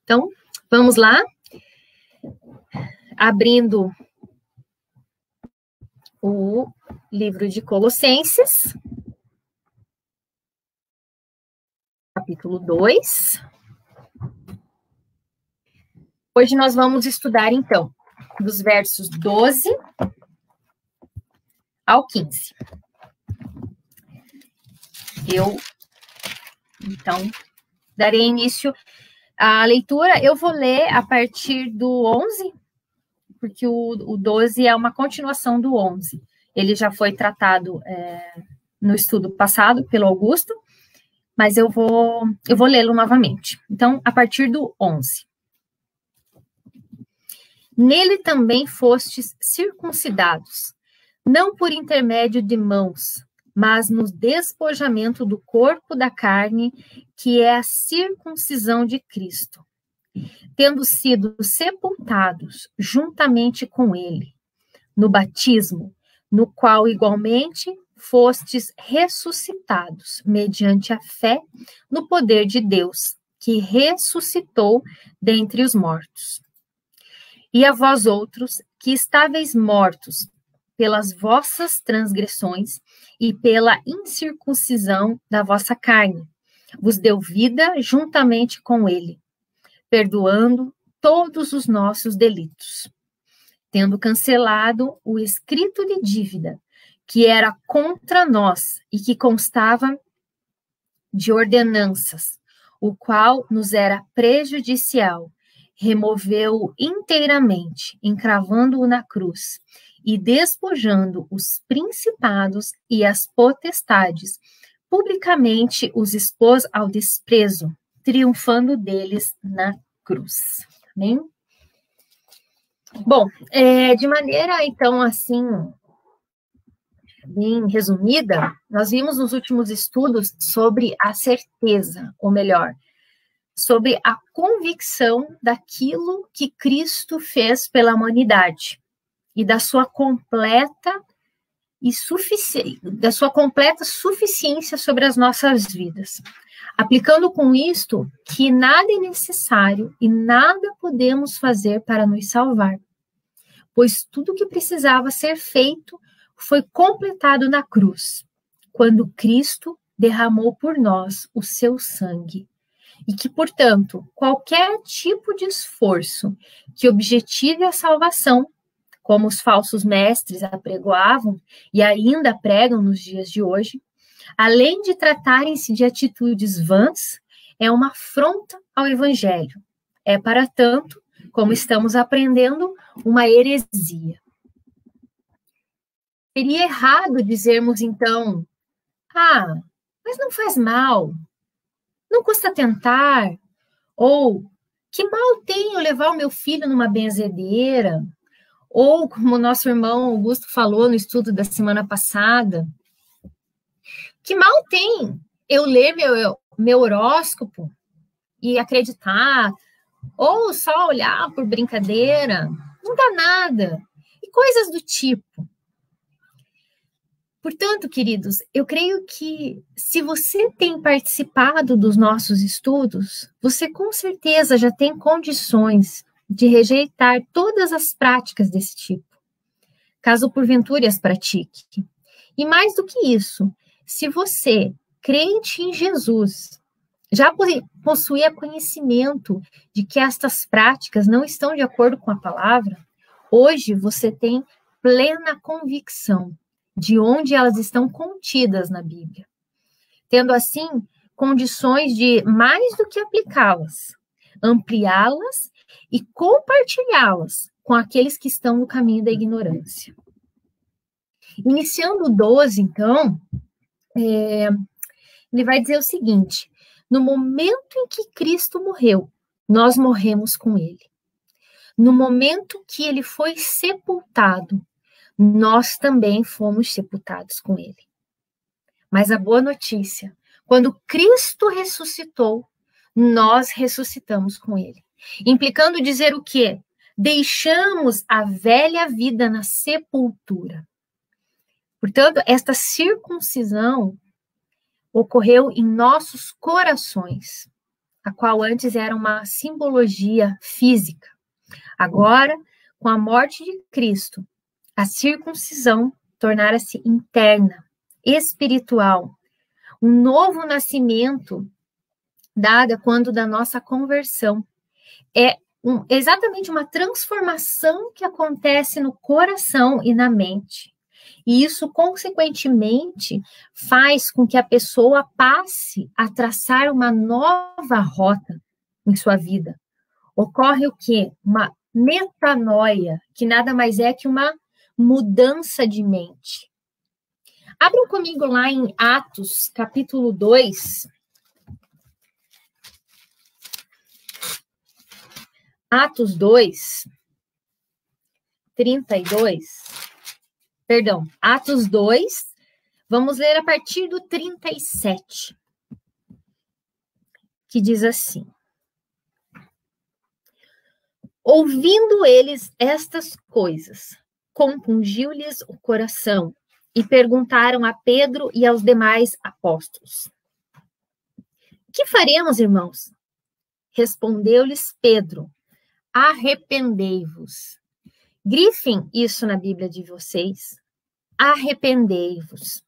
Então, vamos lá. Abrindo o livro de Colossenses, capítulo 2. Hoje nós vamos estudar, então, dos versos 12 ao 15. Eu, então, darei início à leitura. Eu vou ler a partir do 11, porque o 12 é uma continuação do 11. Ele já foi tratado no estudo passado pelo Augusto, mas eu vou lê-lo novamente. Então, a partir do 11. Nele também fostes circuncidados, não por intermédio de mãos, mas no despojamento do corpo da carne, que é a circuncisão de Cristo, tendo sido sepultados juntamente com ele, no batismo, no qual igualmente fostes ressuscitados, mediante a fé no poder de Deus, que ressuscitou dentre os mortos. E a vós outros, que estáveis mortos pelas vossas transgressões e pela incircuncisão da vossa carne, vos deu vida juntamente com ele, perdoando todos os nossos delitos, tendo cancelado o escrito de dívida que era contra nós e que constava de ordenanças, o qual nos era prejudicial, removeu-o inteiramente, encravando-o na cruz, e despojando os principados e as potestades, publicamente os expôs ao desprezo, triunfando deles na cruz. Amém? Bom, de maneira, então, assim, bem resumida, nós vimos nos últimos estudos sobre a certeza, ou melhor, sobre a convicção daquilo que Cristo fez pela humanidade e da sua completa suficiência sobre as nossas vidas. Aplicando com isto que nada é necessário e nada podemos fazer para nos salvar, pois tudo que precisava ser feito foi completado na cruz, quando Cristo derramou por nós o seu sangue. E que, portanto, qualquer tipo de esforço que objetive a salvação, como os falsos mestres apregoavam e ainda pregam nos dias de hoje, além de tratarem-se de atitudes vãs, é uma afronta ao Evangelho. É, para tanto, como estamos aprendendo, uma heresia. Seria errado dizermos, então, mas não faz mal, não custa tentar, ou que mal tenho levar o meu filho numa benzedeira, ou como o nosso irmão Augusto falou no estudo da semana passada, que mal tem eu ler meu horóscopo e acreditar, ou só olhar por brincadeira, não dá nada, e coisas do tipo. Portanto, queridos, eu creio que se você tem participado dos nossos estudos, você com certeza já tem condições de rejeitar todas as práticas desse tipo, caso porventura as pratique. E mais do que isso, se você, crente em Jesus, já possuía conhecimento de que estas práticas não estão de acordo com a palavra, hoje você tem plena convicção de onde elas estão contidas na Bíblia, tendo assim condições de mais do que aplicá-las, ampliá-las e compartilhá-las com aqueles que estão no caminho da ignorância. Iniciando o 12, então, ele vai dizer o seguinte: no momento em que Cristo morreu, nós morremos com ele. No momento que ele foi sepultado, nós também fomos sepultados com ele. Mas a boa notícia, quando Cristo ressuscitou, nós ressuscitamos com ele. Implicando dizer o quê? Deixamos a velha vida na sepultura. Portanto, esta circuncisão ocorreu em nossos corações. a qual antes era uma simbologia física. Agora, com a morte de Cristo, a circuncisão tornara-se interna, espiritual, um novo nascimento dada quando da nossa conversão. É exatamente uma transformação que acontece no coração e na mente. E isso, consequentemente, faz com que a pessoa passe a traçar uma nova rota em sua vida. Ocorre o quê? Uma metanoia, que nada mais é que uma mudança de mente. Abram comigo lá em Atos, capítulo 2. Atos 2, 32. Perdão, Atos 2, vamos ler a partir do 37, que diz assim: ouvindo eles estas coisas, compungiu-lhes o coração, e perguntaram a Pedro e aos demais apóstolos: que faremos, irmãos? Respondeu-lhes Pedro: arrependei-vos. Grifem isso na Bíblia de vocês. Arrependei-vos.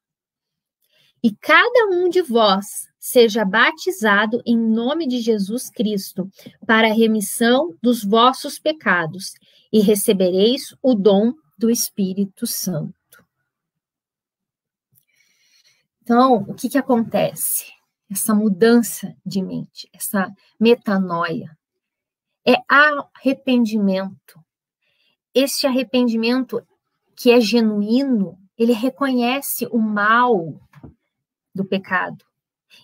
E cada um de vós seja batizado em nome de Jesus Cristo para a remissão dos vossos pecados e recebereis o dom do Espírito Santo. Então, o que acontece? Essa mudança de mente, essa metanoia, é arrependimento. Este arrependimento que é genuíno, ele reconhece o mal do pecado.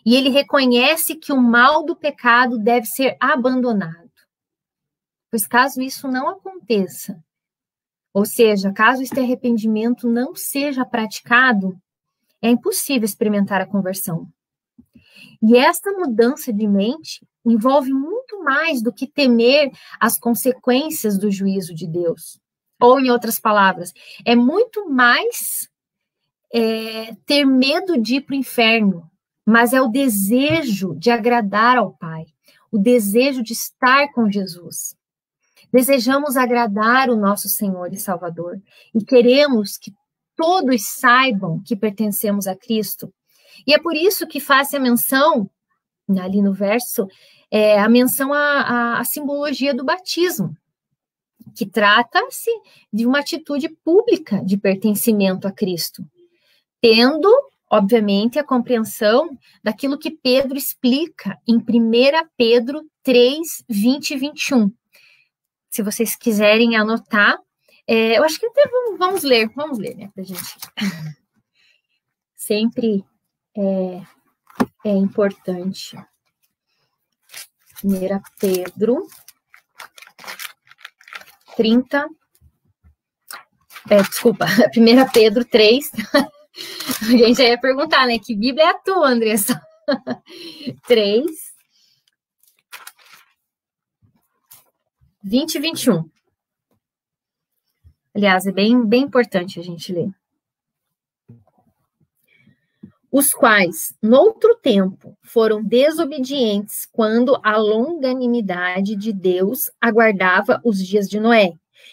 E ele reconhece que o mal do pecado deve ser abandonado. Pois caso isso não aconteça, ou seja, caso este arrependimento não seja praticado, é impossível experimentar a conversão. E esta mudança de mente envolve muito mais do que temer as consequências do juízo de Deus. Ou, em outras palavras, é muito mais ter medo de ir para o inferno, mas é o desejo de agradar ao Pai, o desejo de estar com Jesus. Desejamos agradar o nosso Senhor e Salvador e queremos que todos saibam que pertencemos a Cristo. E é por isso que faz a menção, ali no verso, a menção à simbologia do batismo, que trata-se de uma atitude pública de pertencimento a Cristo, tendo, obviamente, a compreensão daquilo que Pedro explica em 1 Pedro 3, 20 e 21. Se vocês quiserem anotar, eu acho que até vamos ler, né, pra gente. Sempre é importante. 1 Pedro 30, desculpa, 1 Pedro 3, a gente já ia perguntar, né, que Bíblia é a tua, Andressa? 3, 20 e 21. Aliás, é bem importante a gente ler. Os quais, noutro tempo, foram desobedientes quando a longanimidade de Deus aguardava os dias de Noé,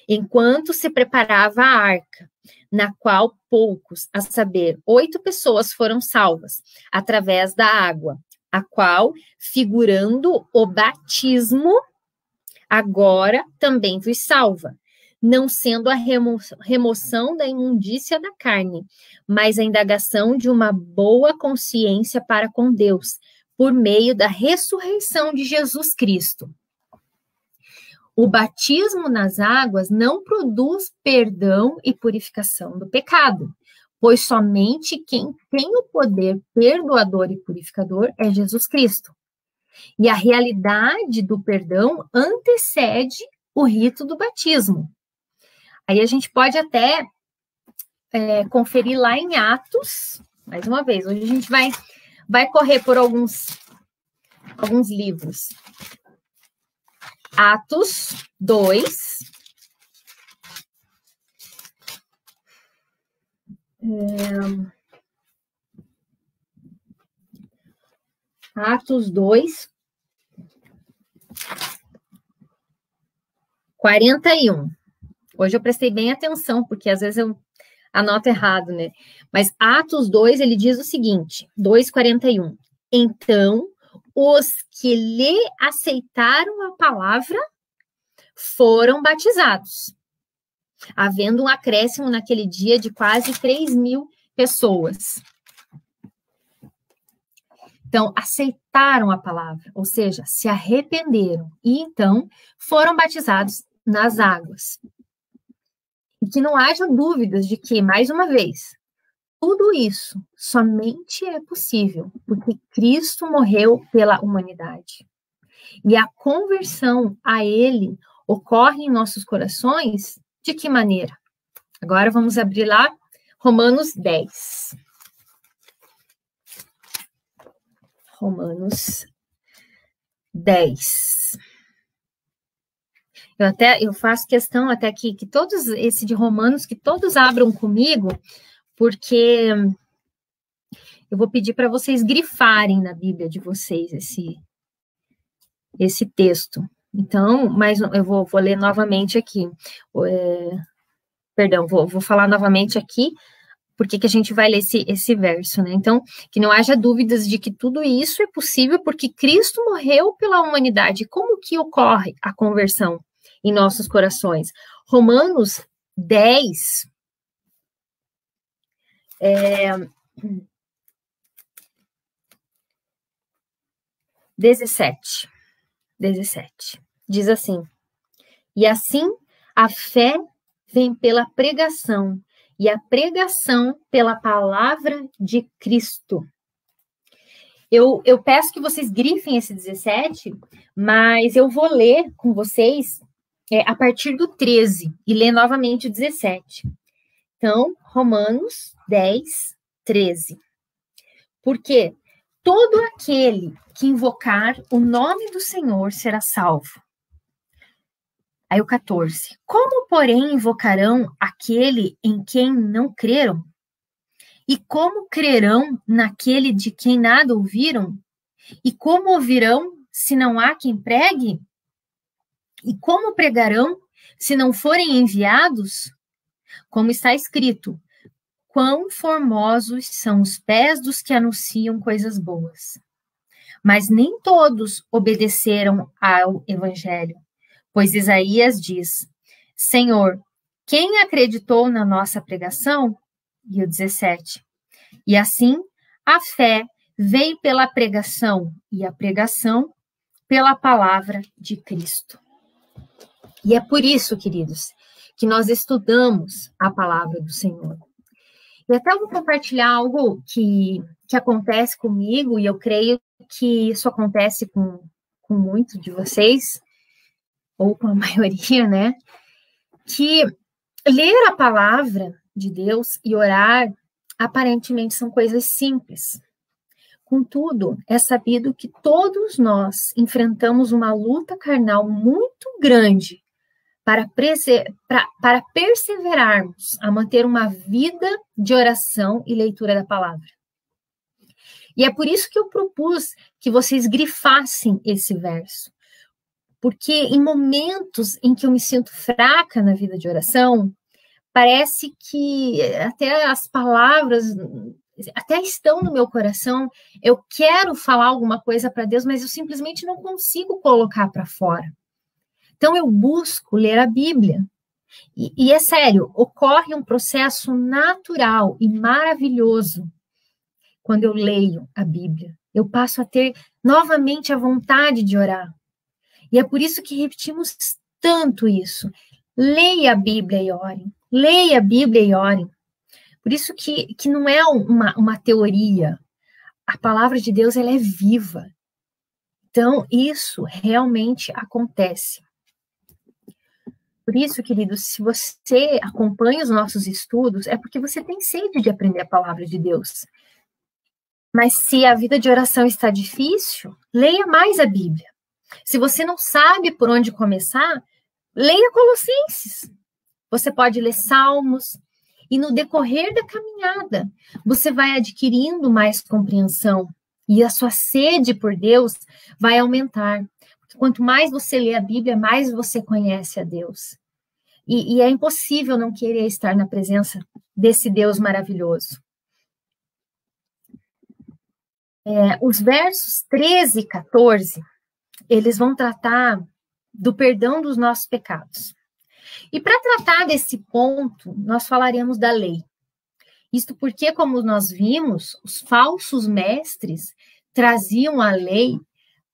enquanto se preparava a arca, na qual poucos, a saber, 8 pessoas foram salvas, através da água, a qual, figurando o batismo, agora também vos salva, não sendo a remoção da imundícia da carne, mas a indagação de uma boa consciência para com Deus, por meio da ressurreição de Jesus Cristo. O batismo nas águas não produz perdão e purificação do pecado, pois somente quem tem o poder perdoador e purificador é Jesus Cristo. E a realidade do perdão antecede o rito do batismo. Aí a gente pode até conferir lá em Atos, mais uma vez, hoje a gente vai correr por alguns livros. Atos 2. Atos 2, 41. Hoje eu prestei bem atenção, porque às vezes eu anoto errado, né? Mas Atos 2, ele diz o seguinte, 2:41. Então, os que lhe aceitaram a palavra foram batizados, havendo um acréscimo naquele dia de quase 3.000 pessoas. Então, aceitaram a palavra, ou seja, se arrependeram e então foram batizados nas águas. E que não haja dúvidas de que, mais uma vez, tudo isso somente é possível porque Cristo morreu pela humanidade. E a conversão a Ele ocorre em nossos corações de que maneira? Agora vamos abrir lá Romanos 10. Romanos 10. Eu faço questão até que todos, esse de Romanos, que todos abram comigo, porque eu vou pedir para vocês grifarem na Bíblia de vocês esse texto. Então, mas eu vou ler novamente aqui. Perdão, vou falar novamente aqui, porque que a gente vai ler esse verso, né? Então, que não haja dúvidas de que tudo isso é possível porque Cristo morreu pela humanidade. Como que ocorre a conversão em nossos corações? Romanos 10, 17, diz assim: e assim a fé vem pela pregação, e a pregação pela palavra de Cristo. Eu peço que vocês grifem esse 17, mas eu vou ler com vocês a partir do 13 e ler novamente o 17. Então, Romanos 10, 13. Porque todo aquele que invocar o nome do Senhor será salvo. Aí o 14. Como, porém, invocarão aquele em quem não creram? E como crerão naquele de quem nada ouviram? E como ouvirão se não há quem pregue? E como pregarão se não forem enviados? Como está escrito: quão formosos são os pés dos que anunciam coisas boas. Mas nem todos obedeceram ao evangelho. Pois Isaías diz: Senhor, quem acreditou na nossa pregação? E o 17. E assim, a fé vem pela pregação, e a pregação pela palavra de Cristo. E é por isso, queridos, que nós estudamos a palavra do Senhor. E até eu vou compartilhar algo que acontece comigo, e eu creio que isso acontece com muitos de vocês, ou com a maioria, né? Que ler a palavra de Deus e orar, aparentemente, são coisas simples. Contudo, é sabido que todos nós enfrentamos uma luta carnal muito grande para perseverarmos a manter uma vida de oração e leitura da palavra. E é por isso que eu propus que vocês grifassem esse verso. Porque em momentos em que eu me sinto fraca na vida de oração, parece que até as palavras até estão no meu coração, eu quero falar alguma coisa para Deus, mas eu simplesmente não consigo colocar para fora. Então eu busco ler a Bíblia. E é sério, ocorre um processo natural e maravilhoso quando eu leio a Bíblia. Eu passo a ter novamente a vontade de orar. E é por isso que repetimos tanto isso. Leia a Bíblia e ore. Leia a Bíblia e ore. Por isso que não é uma teoria. A palavra de Deus, ela é viva. Então, isso realmente acontece. Por isso, queridos, se você acompanha os nossos estudos, é porque você tem sede de aprender a palavra de Deus. Mas se a vida de oração está difícil, leia mais a Bíblia. Se você não sabe por onde começar, leia Colossenses. Você pode ler Salmos. E no decorrer da caminhada, você vai adquirindo mais compreensão. E a sua sede por Deus vai aumentar. Quanto mais você lê a Bíblia, mais você conhece a Deus. E é impossível não querer estar na presença desse Deus maravilhoso. Os versos 13 e 14, eles vão tratar do perdão dos nossos pecados. E para tratar desse ponto, nós falaremos da lei. Isto porque, como nós vimos, os falsos mestres traziam a lei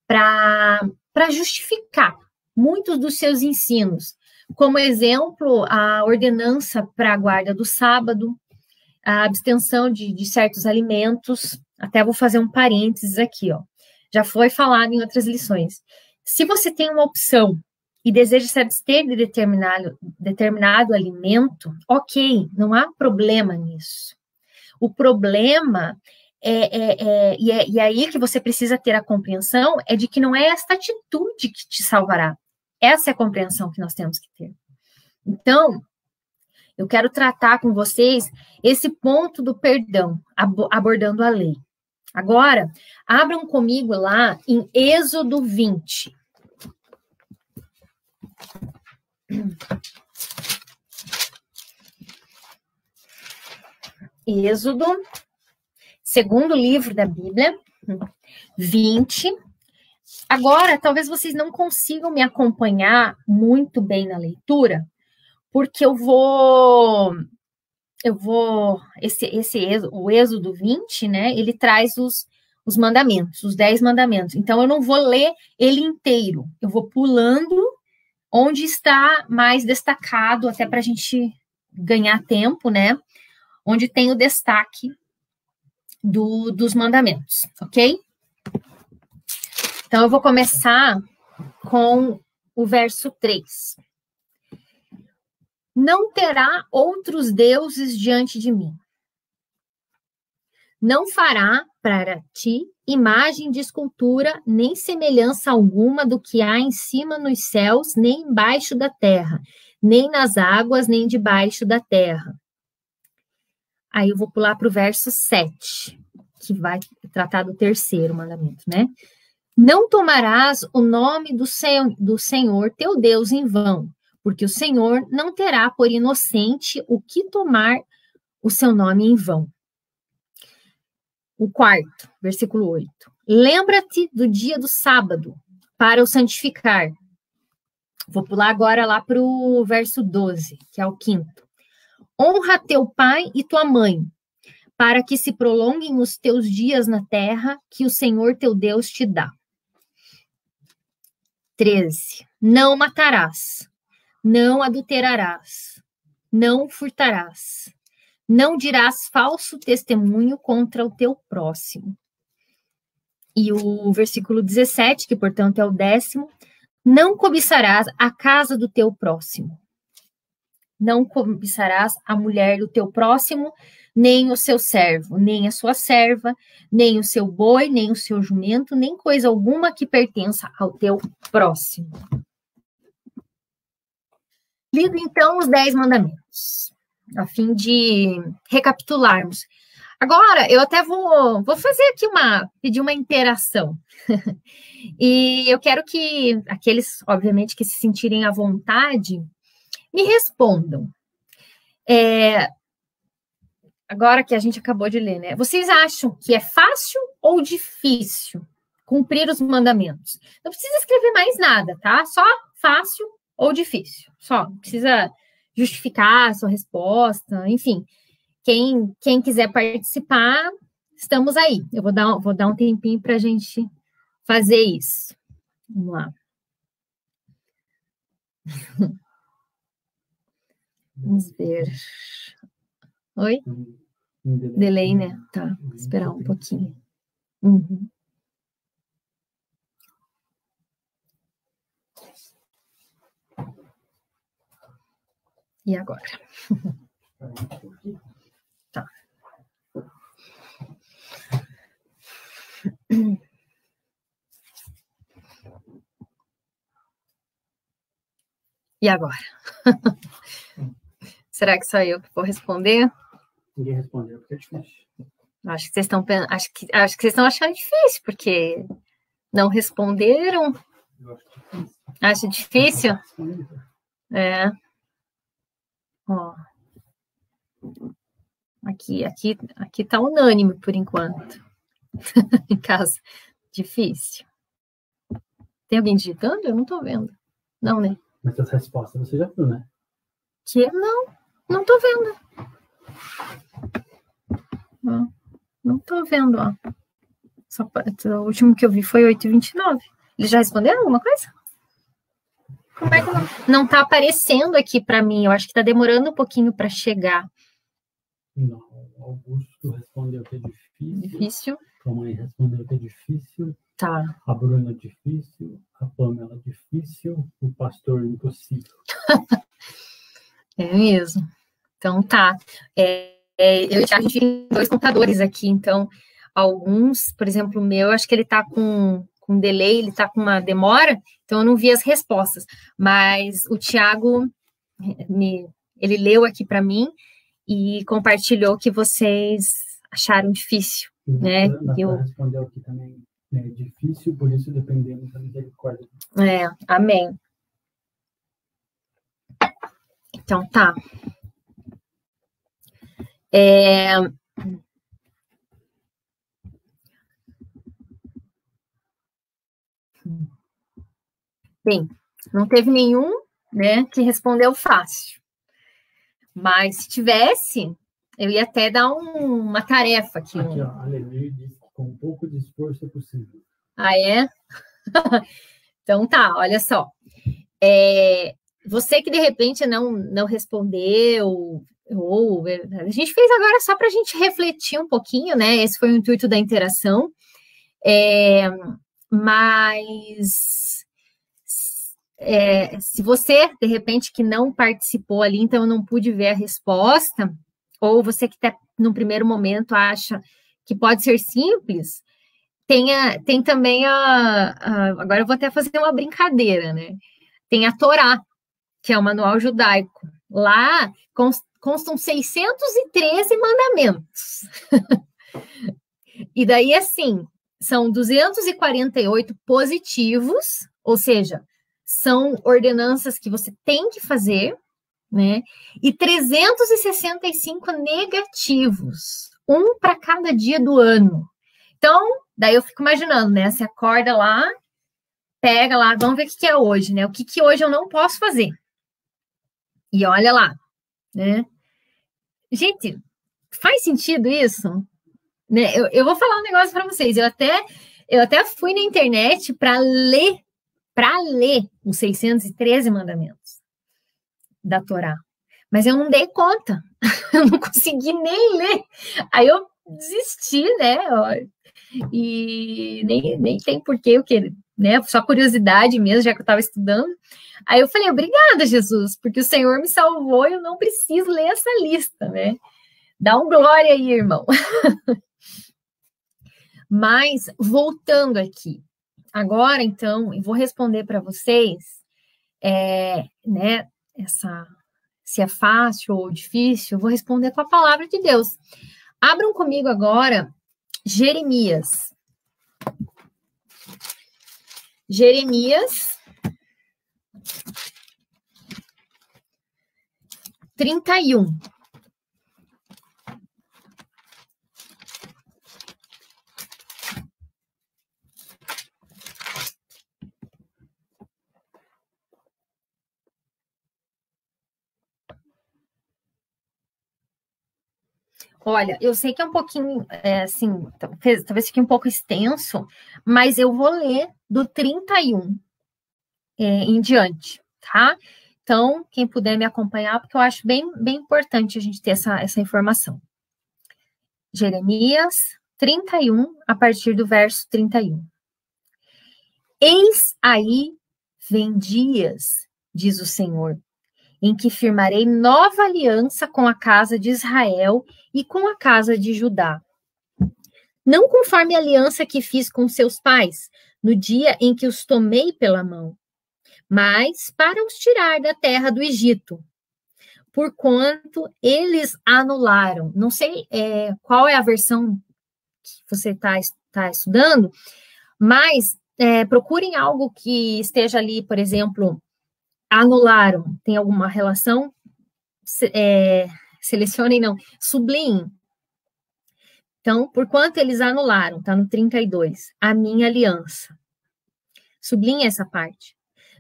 para justificar muitos dos seus ensinos. Como exemplo, a ordenança para a guarda do sábado, a abstenção de certos alimentos. Até vou fazer um parênteses aqui, ó. Já foi falado em outras lições. Se você tem uma opção e deseja se abster de determinado alimento, ok, não há problema nisso. O problema e aí que você precisa ter a compreensão é de que não é esta atitude que te salvará. Essa é a compreensão que nós temos que ter. Então, eu quero tratar com vocês esse ponto do perdão, abordando a lei. Agora, abram comigo lá em Êxodo 20. Êxodo, segundo livro da Bíblia, 20. Agora, talvez vocês não consigam me acompanhar muito bem na leitura, porque o Êxodo 20, né, ele traz os mandamentos, os 10 mandamentos. Então, eu não vou ler ele inteiro, eu vou pulando onde está mais destacado, até para a gente ganhar tempo, né, onde tem o destaque dos mandamentos, ok? Então, eu vou começar com o verso 3. Não terá outros deuses diante de mim. Não fará para ti imagem de escultura, nem semelhança alguma do que há em cima nos céus, nem embaixo da terra, nem nas águas, nem debaixo da terra. Aí eu vou pular para o verso 7, que vai tratar do terceiro mandamento, né? Não tomarás o nome do Senhor teu Deus em vão, porque o Senhor não terá por inocente o que tomar o seu nome em vão. O quarto, versículo 8. Lembra-te do dia do sábado, para o santificar. Vou pular agora lá para o verso 12, que é o quinto. Honra teu pai e tua mãe, para que se prolonguem os teus dias na terra que o Senhor teu Deus te dá. 13. Não matarás, não adulterarás, não furtarás, não dirás falso testemunho contra o teu próximo. E o versículo 17, que portanto é o 10º, não cobiçarás a casa do teu próximo. Não cobiçarás a mulher do teu próximo, nem o seu servo, nem a sua serva, nem o seu boi, nem o seu jumento, nem coisa alguma que pertença ao teu próximo. Lido então os 10 mandamentos, a fim de recapitularmos. Agora, eu até vou fazer aqui pedir uma interação. E eu quero que aqueles, obviamente, que se sentirem à vontade, me respondam. Agora que a gente acabou de ler, né? Vocês acham que é fácil ou difícil cumprir os mandamentos? Não precisa escrever mais nada, tá? Só fácil ou difícil. Só, não precisa justificar a sua resposta, enfim. Quem quiser participar, estamos aí. Eu vou dar um tempinho para a gente fazer isso. Vamos lá. Vamos ver. Oi? Delay, né? Tá, vou esperar um pouquinho. Uhum. E agora? Tá. E agora? Será que só eu que vou responder? Ninguém respondeu, porque é difícil. Acho que vocês estão achando difícil, porque não responderam. Eu acho difícil. Acha difícil? É. Ó. Aqui tá unânime por enquanto. Em casa. Difícil. Tem alguém digitando? Eu não tô vendo. Não, né? Mas essa resposta você já viu, né? Que? Não tô vendo. Não tô vendo, ó. O último que eu vi foi 8h29. Eles já responderam alguma coisa? Como é que não tá aparecendo aqui para mim? Eu acho que tá demorando um pouquinho para chegar. Não, o Augusto respondeu que é difícil. Difícil. A mãe respondeu que é difícil. Tá. A Bruna difícil. A Pamela difícil. O pastor impossível. É mesmo. Então tá. A gente tem 2 computadores aqui, então alguns, por exemplo, o meu, acho que ele tá com delay, ele tá com uma demora, então eu não vi as respostas. Mas o Thiago, ele leu aqui para mim e compartilhou que vocês acharam difícil, né? Eu respondeu aqui também, é difícil, por isso dependemos da misericórdia. Amém. Então tá. Bem, não teve nenhum, né, que respondeu fácil. Mas se tivesse, eu ia até dar uma tarefa aqui. Aqui, ó, a Levi disse que com um pouco de esforço é possível. Ah, é? Então tá, olha só. Você que de repente não respondeu, ou a gente fez agora só para a gente refletir um pouquinho, né? Esse foi o intuito da interação. Mas se você, de repente, que não participou ali, então eu não pude ver a resposta, ou você que num primeiro momento acha que pode ser simples, tem também agora eu vou até fazer uma brincadeira, né? Tem a Torá, que é o manual judaico. Lá constam 613 mandamentos. E daí, assim, são 248 positivos, ou seja, são ordenanças que você tem que fazer, né? E 365 negativos, um para cada dia do ano. Então, daí eu fico imaginando, né? Você acorda lá, pega lá, vamos ver o que é hoje, né? O que hoje eu não posso fazer. E olha lá, né? Gente, faz sentido isso? Né? Eu vou falar um negócio para vocês. Eu até fui na internet para ler os 613 mandamentos da Torá. Mas eu não dei conta. Eu não consegui nem ler. Aí eu desisti, né? E nem tem porquê, né? Só curiosidade mesmo, já que eu estava estudando. Aí eu falei, obrigada, Jesus, porque o Senhor me salvou e eu não preciso ler essa lista, né? Dá um glória aí, irmão. Mas, voltando aqui, agora, então, eu vou responder para vocês, né, se é fácil ou difícil, eu vou responder com a palavra de Deus. Abram comigo agora Jeremias. Jeremias 31. Olha, eu sei que é um pouquinho, assim, talvez fique um pouco extenso, mas eu vou ler do 31 em diante, tá? Então, quem puder me acompanhar, porque eu acho bem importante a gente ter essa informação. Jeremias 31, a partir do verso 31. Eis aí vem dias, diz o Senhor, em que firmarei nova aliança com a casa de Israel e com a casa de Judá. Não conforme a aliança que fiz com seus pais, no dia em que os tomei pela mão, mas para os tirar da terra do Egito, porquanto eles anularam. Não sei qual é a versão que você está estudando, mas procurem algo que esteja ali, por exemplo, anularam, tem alguma relação, selecionem, não, sublinhem. Então, porquanto eles anularam, está no 32, a minha aliança. Sublinhe essa parte.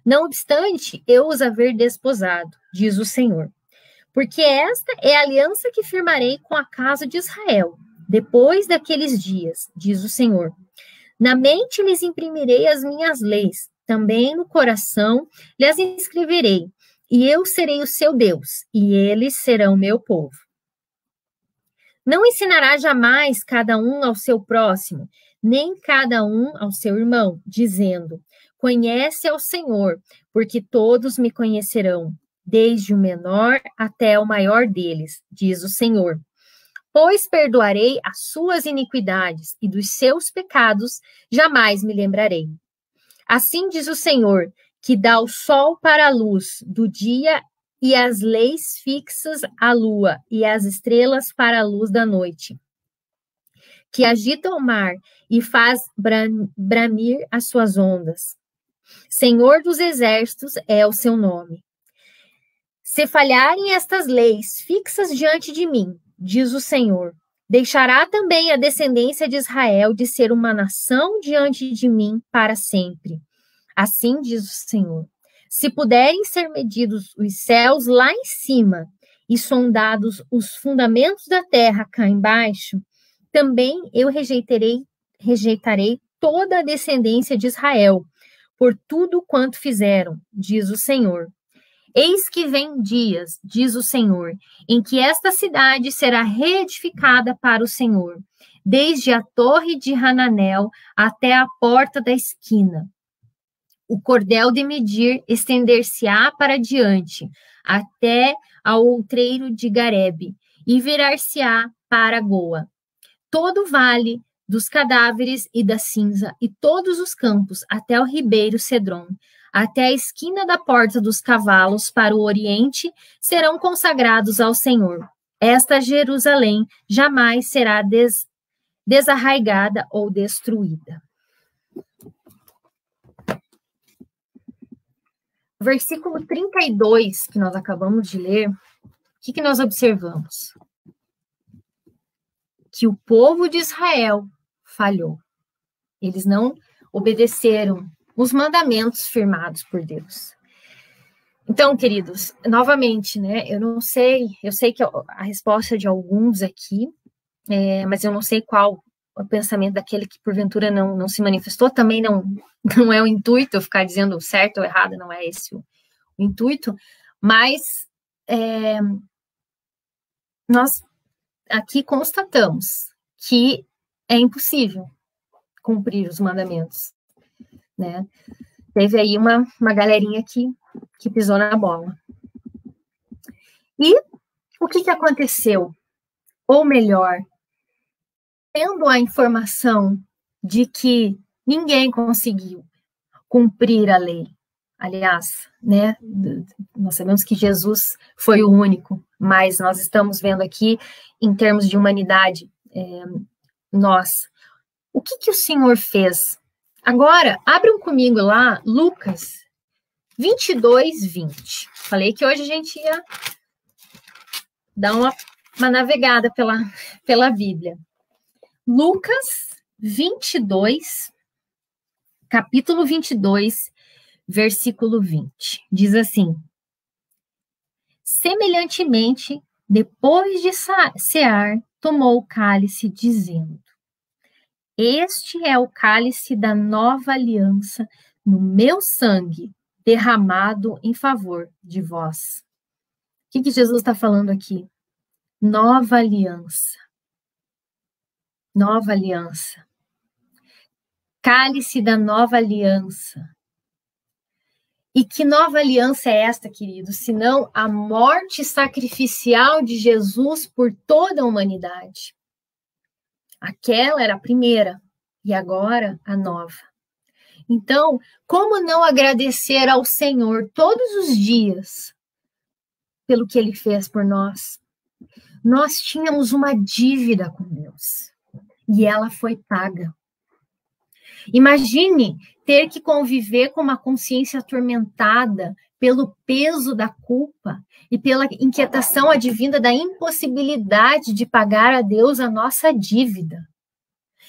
Não obstante, eu os haver desposado, diz o Senhor. Porque esta é a aliança que firmarei com a casa de Israel, depois daqueles dias, diz o Senhor. Na mente lhes imprimirei as minhas leis, também no coração lhes escreverei, e eu serei o seu Deus, e eles serão meu povo. Não ensinará jamais cada um ao seu próximo, nem cada um ao seu irmão, dizendo, conhece ao Senhor, porque todos me conhecerão, desde o menor até o maior deles, diz o Senhor. Pois perdoarei as suas iniquidades e dos seus pecados jamais me lembrarei. Assim diz o Senhor, que dá o sol para a luz do dia e as leis fixas à lua e as estrelas para a luz da noite, que agita o mar e faz bramir as suas ondas. Senhor dos exércitos é o seu nome. Se falharem estas leis fixas diante de mim, diz o Senhor, deixará também a descendência de Israel de ser uma nação diante de mim para sempre. Assim diz o Senhor. Se puderem ser medidos os céus lá em cima e sondados os fundamentos da terra cá embaixo, também eu rejeitarei toda a descendência de Israel, por tudo quanto fizeram, diz o Senhor. Eis que vem dias, diz o Senhor, em que esta cidade será reedificada para o Senhor, desde a torre de Hananel até a porta da esquina. O cordel de medir estender-se-á para diante, até ao outreiro de Garebe, e virar-se-á para Goa. Todo o vale dos cadáveres e da cinza, e todos os campos, até o ribeiro Cedron, até a esquina da porta dos cavalos para o oriente, serão consagrados ao Senhor. Esta Jerusalém jamais será desarraigada ou destruída. Versículo 32, que nós acabamos de ler, o que nós observamos? Que o povo de Israel falhou. Eles não obedeceram os mandamentos firmados por Deus. Então, queridos, novamente, né, eu sei que a resposta de alguns aqui, mas eu não sei qual o pensamento daquele que porventura não se manifestou, também não é o intuito eu ficar dizendo certo ou errado, não é esse o intuito, mas nós aqui constatamos que é impossível cumprir os mandamentos, né? Teve aí uma galerinha que pisou na bola. E o que aconteceu? Ou melhor, tendo a informação de que ninguém conseguiu cumprir a lei, aliás, né, nós sabemos que Jesus foi o único, mas nós estamos vendo aqui, em termos de humanidade, o que o Senhor fez? Agora, abram comigo lá, Lucas 22, 20. Falei que hoje a gente ia dar uma navegada pela Bíblia. Lucas 22, capítulo 22, versículo 20. Diz assim: semelhantemente, depois de cear, tomou o cálice, dizendo: este é o cálice da nova aliança no meu sangue, derramado em favor de vós. O que Jesus está falando aqui? Nova aliança. Nova aliança. Cálice da nova aliança. E que nova aliança é esta, queridos? Senão a morte sacrificial de Jesus por toda a humanidade. Aquela era a primeira, e agora a nova. Então, como não agradecer ao Senhor todos os dias pelo que Ele fez por nós? Nós tínhamos uma dívida com Deus, e ela foi paga. Imagine ter que conviver com uma consciência atormentada pelo peso da culpa e pela inquietação advinda da impossibilidade de pagar a Deus a nossa dívida.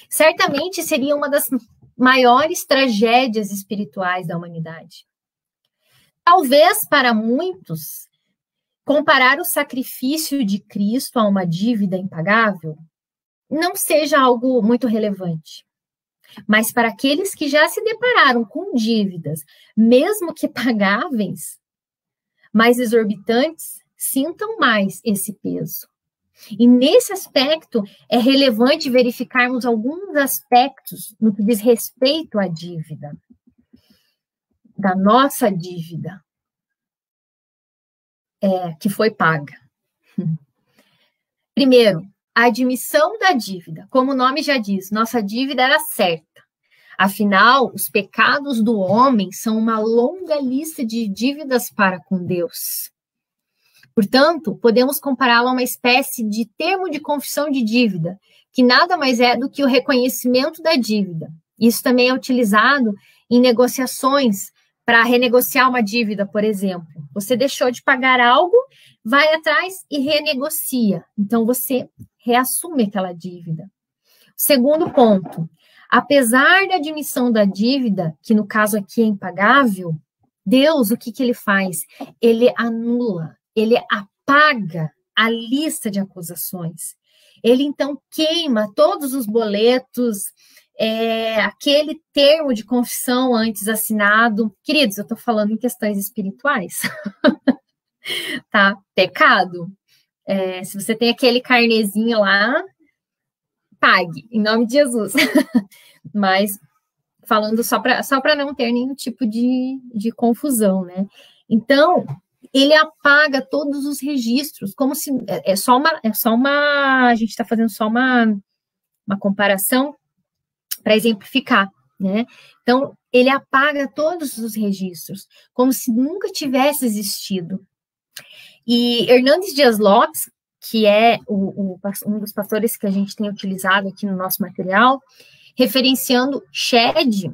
Certamente seria uma das maiores tragédias espirituais da humanidade. Talvez para muitos, comparar o sacrifício de Cristo a uma dívida impagável não seja algo muito relevante. Mas para aqueles que já se depararam com dívidas, mesmo que pagáveis, mais exorbitantes, sintam mais esse peso. E nesse aspecto, é relevante verificarmos alguns aspectos no que diz respeito à dívida, da nossa dívida, que foi paga. Primeiro, a admissão da dívida. Como o nome já diz, nossa dívida era certa. Afinal, os pecados do homem são uma longa lista de dívidas para com Deus. Portanto, podemos compará-lo a uma espécie de termo de confissão de dívida, que nada mais é do que o reconhecimento da dívida. Isso também é utilizado em negociações para renegociar uma dívida, por exemplo. Você deixou de pagar algo, vai atrás e renegocia. Então, você reassume aquela dívida. Segundo ponto, apesar da admissão da dívida, que no caso aqui é impagável, Deus, o que ele faz? Ele anula, ele apaga a lista de acusações. Ele, então, queima todos os boletos, aquele termo de confissão antes assinado. Queridos, eu estou falando em questões espirituais. Tá? Pecado. Se você tem aquele carnezinho lá, pague, em nome de Jesus. Mas falando só para não ter nenhum tipo de confusão, né? Então, ele apaga todos os registros, como se a gente está fazendo só uma comparação para exemplificar, né? Então, ele apaga todos os registros, como se nunca tivesse existido. E Hernandes Dias Lopes, que é um dos pastores que a gente tem utilizado aqui no nosso material, referenciando Shedd,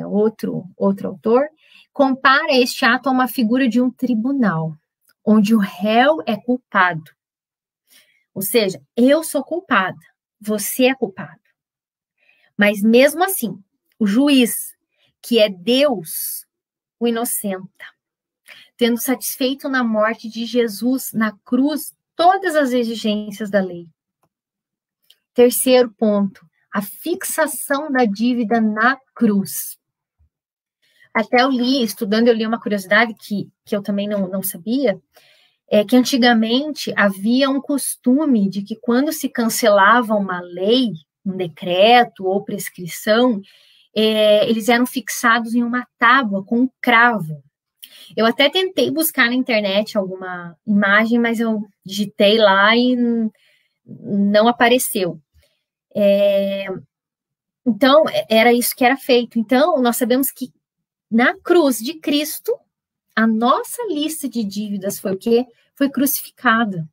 outro autor, compara este ato a uma figura de um tribunal, onde o réu é culpado. Ou seja, eu sou culpada, você é culpado. Mas mesmo assim, o juiz, que é Deus, o inocenta, tendo satisfeito na morte de Jesus na cruz todas as exigências da lei. Terceiro ponto, a fixação da dívida na cruz. Até eu li uma curiosidade que eu também não sabia, que antigamente havia um costume de que quando se cancelava uma lei, um decreto ou prescrição, eles eram fixados em uma tábua com um cravo. Eu até tentei buscar na internet alguma imagem, mas eu digitei lá e não apareceu. Então, era isso que era feito. Então, nós sabemos que na cruz de Cristo, a nossa lista de dívidas foi o quê? Foi crucificada.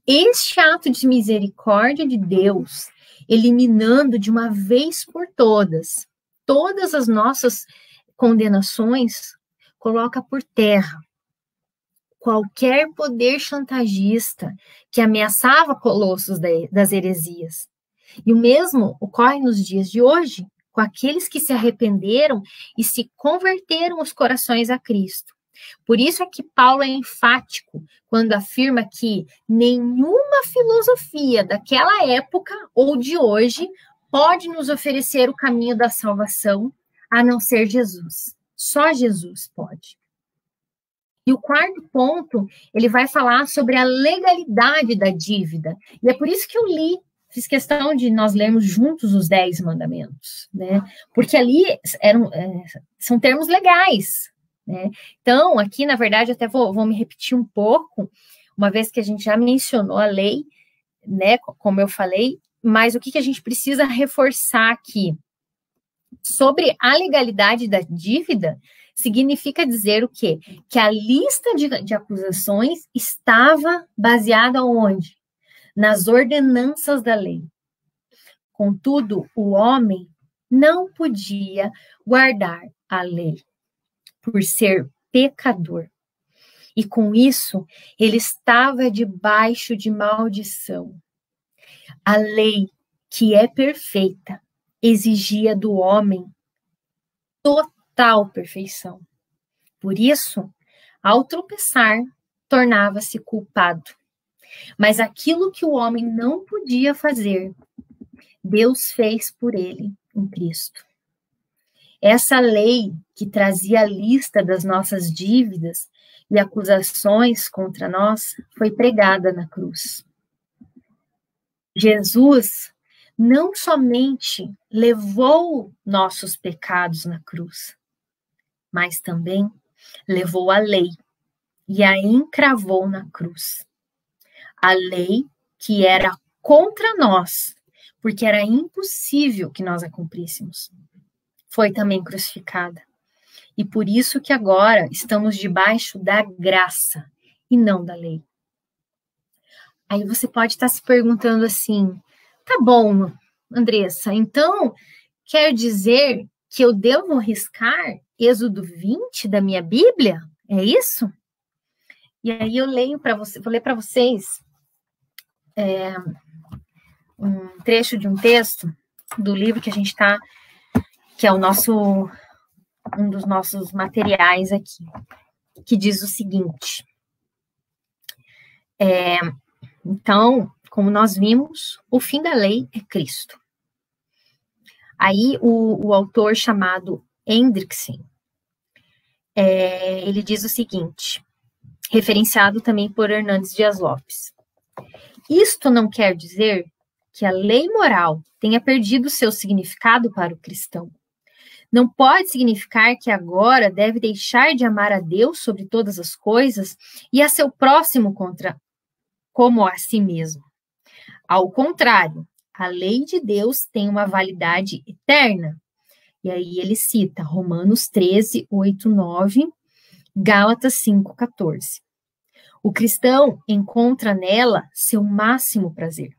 Este ato de misericórdia de Deus, eliminando de uma vez por todas as nossas condenações, coloca por terra qualquer poder chantagista que ameaçava colossos das heresias. E o mesmo ocorre nos dias de hoje, com aqueles que se arrependeram e se converteram os corações a Cristo. Por isso é que Paulo é enfático quando afirma que nenhuma filosofia daquela época ou de hoje pode nos oferecer o caminho da salvação, a não ser Jesus. Só Jesus pode. E o quarto ponto, ele vai falar sobre a legalidade da dívida. E é por isso que eu fiz questão de nós lermos juntos os 10 mandamentos, né? Porque ali são termos legais, né? Então, aqui, na verdade, até vou me repetir um pouco, uma vez que a gente já mencionou a lei, né? Como eu falei, mas o que a gente precisa reforçar aqui? Sobre a legalidade da dívida, significa dizer o quê? Que a lista de acusações estava baseada onde? Nas ordenanças da lei. Contudo, o homem não podia guardar a lei, por ser pecador. E com isso, ele estava debaixo de maldição. A lei, que é perfeita, exigia do homem total perfeição. Por isso, ao tropeçar, tornava-se culpado. Mas aquilo que o homem não podia fazer, Deus fez por ele em Cristo. Essa lei que trazia a lista das nossas dívidas e acusações contra nós foi pregada na cruz. Jesus não somente levou nossos pecados na cruz, mas também levou a lei e a encravou na cruz. A lei que era contra nós, porque era impossível que nós a cumpríssemos, foi também crucificada. E por isso que agora estamos debaixo da graça e não da lei. Aí você pode estar se perguntando assim, tá bom, Andressa, então quer dizer que eu devo riscar Êxodo 20 da minha Bíblia? É isso? E aí eu leio para você, vou ler para vocês um trecho de um texto do livro que a gente está, que é um dos nossos materiais aqui, que diz o seguinte. Então, como nós vimos, o fim da lei é Cristo. Aí o autor chamado Hendrickson, ele diz o seguinte, referenciado também por Hernandes Dias Lopes. Isto não quer dizer que a lei moral tenha perdido seu significado para o cristão. Não pode significar que agora deve deixar de amar a Deus sobre todas as coisas e a seu próximo como a si mesmo. Ao contrário, a lei de Deus tem uma validade eterna. E aí ele cita Romanos 13, 8, 9, Gálatas 5, 14. O cristão encontra nela seu máximo prazer.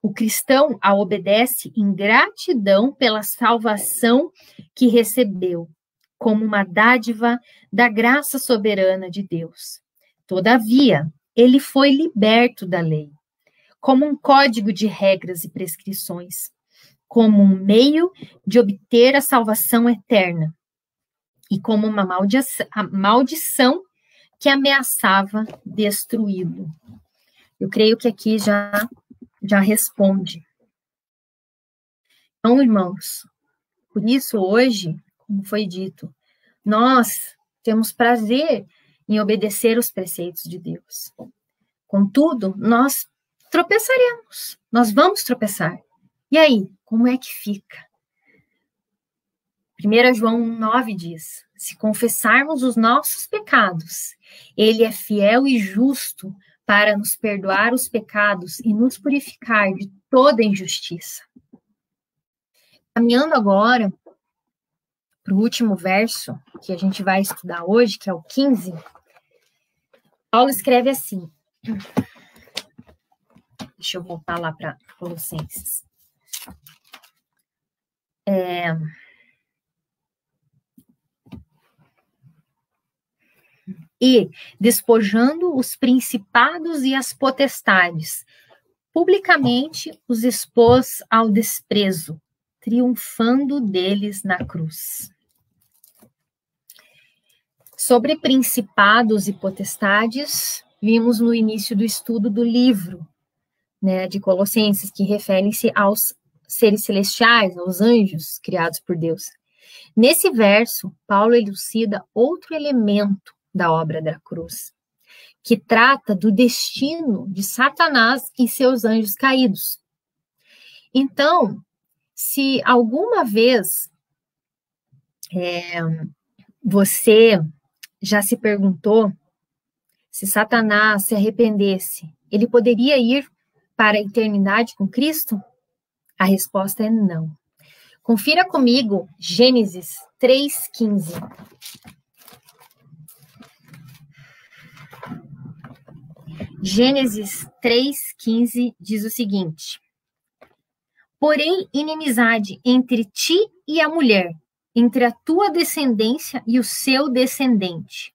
O cristão a obedece em gratidão pela salvação que recebeu, como uma dádiva da graça soberana de Deus. Todavia, ele foi liberto da lei, como um código de regras e prescrições, como um meio de obter a salvação eterna e como uma maldição que ameaçava destruí-lo. Eu creio que aqui já responde. Então, irmãos, por isso hoje, como foi dito, nós temos prazer em obedecer os preceitos de Deus. Contudo, nós tropeçaremos, nós vamos tropeçar. E aí, como é que fica? 1 João 9 diz, se confessarmos os nossos pecados, ele é fiel e justo para nos perdoar os pecados e nos purificar de toda injustiça. Caminhando agora para o último verso que a gente vai estudar hoje, que é o 15, Paulo escreve assim. Deixa eu voltar lá para Colossenses. E, despojando os principados e as potestades, publicamente os expôs ao desprezo, triunfando deles na cruz. Sobre principados e potestades, vimos no início do estudo do livro, de Colossenses, que referem-se aos seres celestiais, aos anjos criados por Deus. Nesse verso, Paulo elucida outro elemento da obra da cruz, que trata do destino de Satanás e seus anjos caídos. Então, se alguma vez você já se perguntou se Satanás se arrependesse, ele poderia ir para a eternidade com Cristo? A resposta é não. Confira comigo Gênesis 3:15. Gênesis 3:15 diz o seguinte: Porém, inimizade entre ti e a mulher, entre a tua descendência e o seu descendente.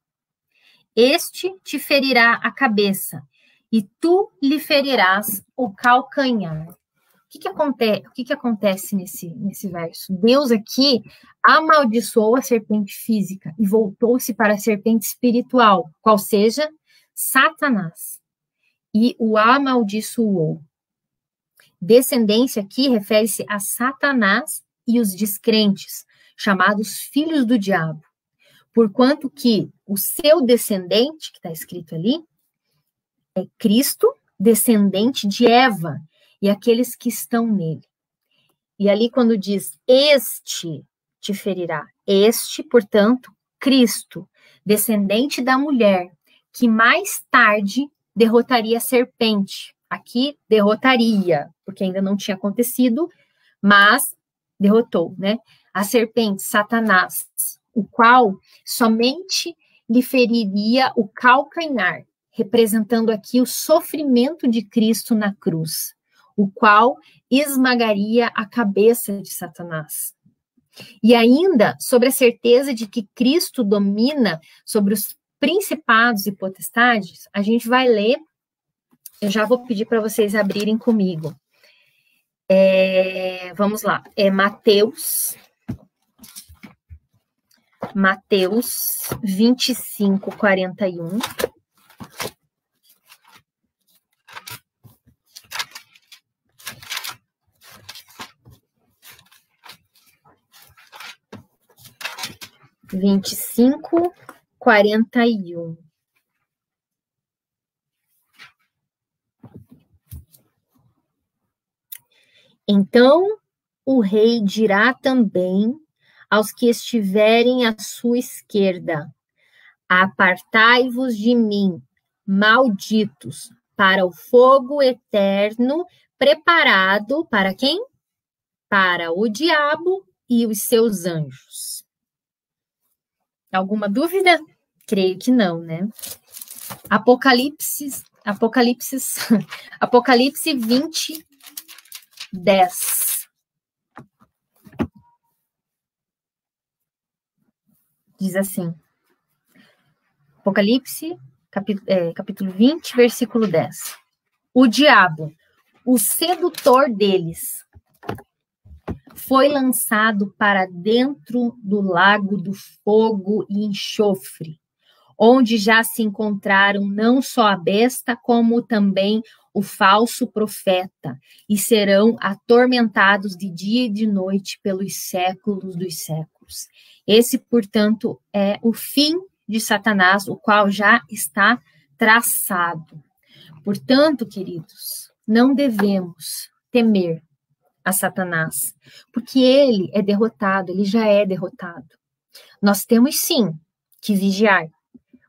Este te ferirá a cabeça, e tu lhe ferirás o calcanhar. O que acontece nesse verso? Deus aqui amaldiçoou a serpente física e voltou-se para a serpente espiritual, qual seja Satanás, e o amaldiçoou. Descendência aqui refere-se a Satanás e os descrentes, chamados filhos do diabo, porquanto que o seu descendente, que está escrito ali, é Cristo, descendente de Eva, e aqueles que estão nele. E ali quando diz, este te ferirá, este, portanto, Cristo, descendente da mulher, que mais tarde derrotaria a serpente. Aqui, derrotaria, porque ainda não tinha acontecido, mas derrotou, né? A serpente, Satanás, o qual somente lhe feriria o calcanhar, representando aqui o sofrimento de Cristo na cruz, o qual esmagaria a cabeça de Satanás. E ainda sobre a certeza de que Cristo domina sobre os principados e potestades, a gente vai ler, eu já vou pedir para vocês abrirem comigo. Vamos lá, Mateus 25, 41. Vinte e cinco, 41. Então o rei dirá também aos que estiverem à sua esquerda: apartai-vos de mim, malditos, para o fogo eterno preparado para quem? Para o diabo e os seus anjos. Alguma dúvida? Creio que não, né? Apocalipse 20, 10. Diz assim, Apocalipse, capítulo 20, versículo 10. O diabo, o sedutor deles, foi lançado para dentro do lago do fogo e enxofre, onde já se encontraram não só a besta, como também o falso profeta, e serão atormentados de dia e de noite pelos séculos dos séculos. Esse, portanto, é o fim de Satanás, o qual já está traçado. Portanto, queridos, não devemos temer a Satanás, porque ele é derrotado, ele já é derrotado. Nós temos, sim, que vigiar,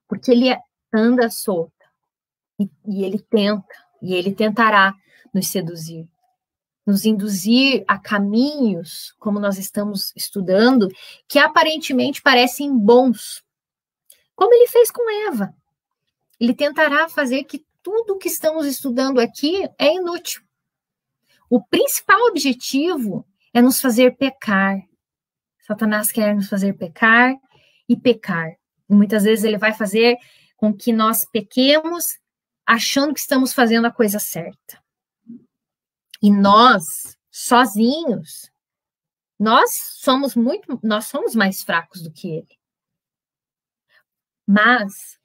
porque ele anda solto, e ele tenta, e ele tentará nos seduzir, nos induzir a caminhos, como nós estamos estudando, que aparentemente parecem bons, como ele fez com Eva. Ele tentará fazer que tudo o que estamos estudando aqui é inútil. O principal objetivo é nos fazer pecar. Satanás quer nos fazer pecar e pecar. E muitas vezes ele vai fazer com que nós pequemos achando que estamos fazendo a coisa certa. E nós, sozinhos, nós somos mais fracos do que ele. Mas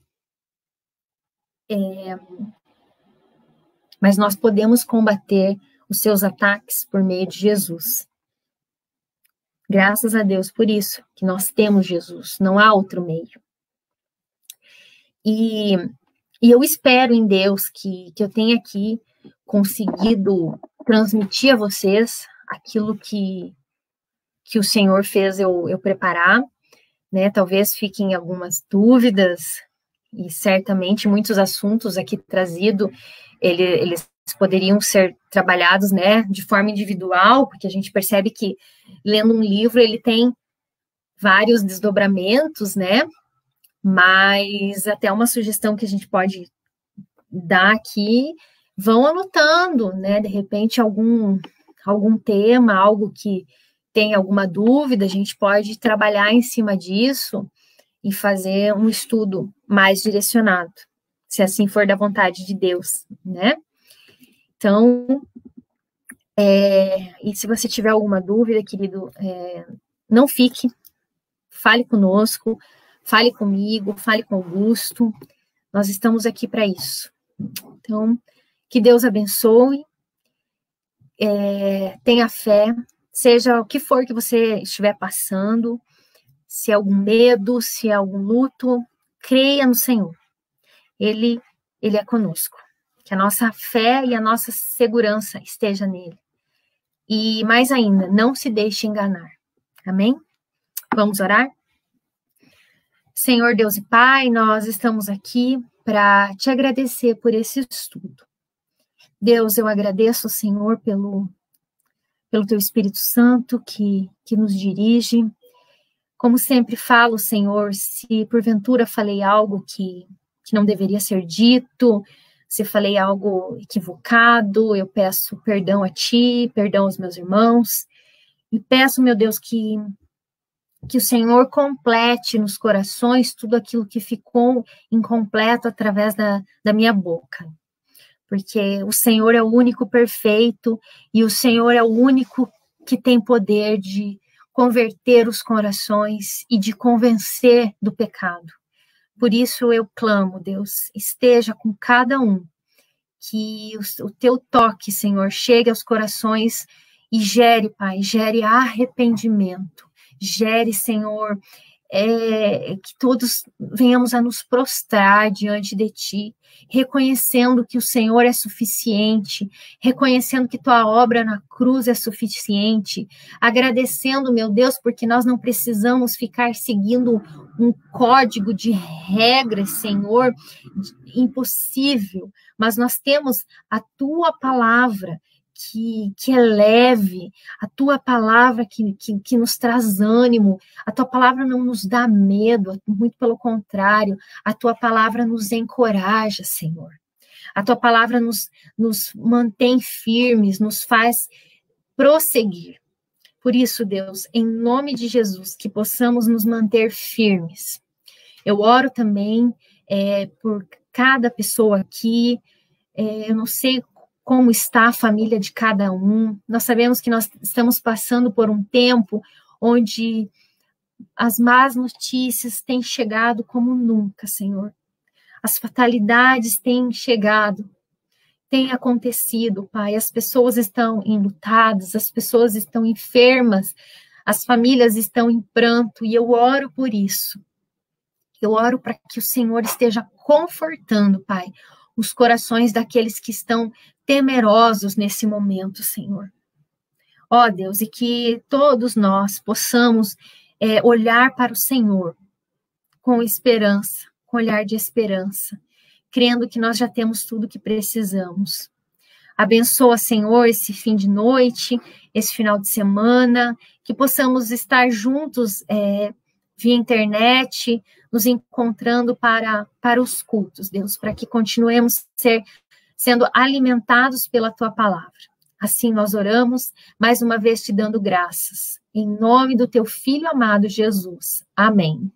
nós podemos combater os seus ataques por meio de Jesus. Graças a Deus por isso, que nós temos Jesus, não há outro meio. E eu espero em Deus que eu tenha aqui conseguido transmitir a vocês aquilo que o Senhor fez eu preparar, né? Talvez fiquem algumas dúvidas, e certamente muitos assuntos aqui trazidos, eles poderiam ser trabalhados, né, de forma individual, porque a gente percebe que lendo um livro ele tem vários desdobramentos, né, mas até uma sugestão que a gente pode dar aqui, vão anotando, né, de repente algum algum tema, algo que tem alguma dúvida, a gente pode trabalhar em cima disso e fazer um estudo mais direcionado, se assim for da vontade de Deus, né? Então, e se você tiver alguma dúvida, querido, não fique, fale conosco, fale comigo, fale com o Augusto, nós estamos aqui para isso. Então, que Deus abençoe, tenha fé, seja o que for que você estiver passando, se é algum medo, se é algum luto, creia no Senhor. Ele é conosco. Que a nossa fé e a nossa segurança esteja nele. E mais ainda, não se deixe enganar. Amém? Vamos orar? Senhor Deus e Pai, nós estamos aqui para te agradecer por esse estudo. Deus, eu agradeço, Senhor, pelo teu Espírito Santo que nos dirige. Como sempre falo, Senhor, se porventura falei algo que não deveria ser dito, se falei algo equivocado, eu peço perdão a Ti, perdão aos meus irmãos, e peço, meu Deus, que o Senhor complete nos corações tudo aquilo que ficou incompleto através da minha boca. Porque o Senhor é o único perfeito e o Senhor é o único que tem poder de converter os corações e de convencer do pecado. Por isso eu clamo, Deus, esteja com cada um, que o teu toque, Senhor, chegue aos corações e gere, Pai, gere arrependimento, gere, Senhor, que todos venhamos a nos prostrar diante de Ti, reconhecendo que o Senhor é suficiente, reconhecendo que Tua obra na cruz é suficiente, agradecendo, meu Deus, porque nós não precisamos ficar seguindo um código de regras, Senhor, impossível, mas nós temos a Tua palavra, que é leve, a Tua palavra que nos traz ânimo, a Tua palavra não nos dá medo, muito pelo contrário, a Tua palavra nos encoraja, Senhor. A Tua palavra nos mantém firmes, nos faz prosseguir. Por isso, Deus, em nome de Jesus, que possamos nos manter firmes. Eu oro também por cada pessoa aqui, eu não sei como está a família de cada um. Nós sabemos que nós estamos passando por um tempo onde as más notícias têm chegado como nunca, Senhor. As fatalidades têm chegado, têm acontecido, Pai. As pessoas estão enlutadas, as pessoas estão enfermas, as famílias estão em pranto, e eu oro por isso. Eu oro para que o Senhor esteja confortando, Pai, os corações daqueles que estão temerosos nesse momento, Senhor. Ó Deus, e que todos nós possamos olhar para o Senhor com esperança, com olhar de esperança, crendo que nós já temos tudo que precisamos. Abençoa, Senhor, esse fim de noite, esse final de semana, que possamos estar juntos via internet, nos encontrando para os cultos, Deus, para que continuemos sendo alimentados pela Tua palavra. Assim nós oramos, mais uma vez te dando graças. Em nome do Teu Filho amado Jesus. Amém.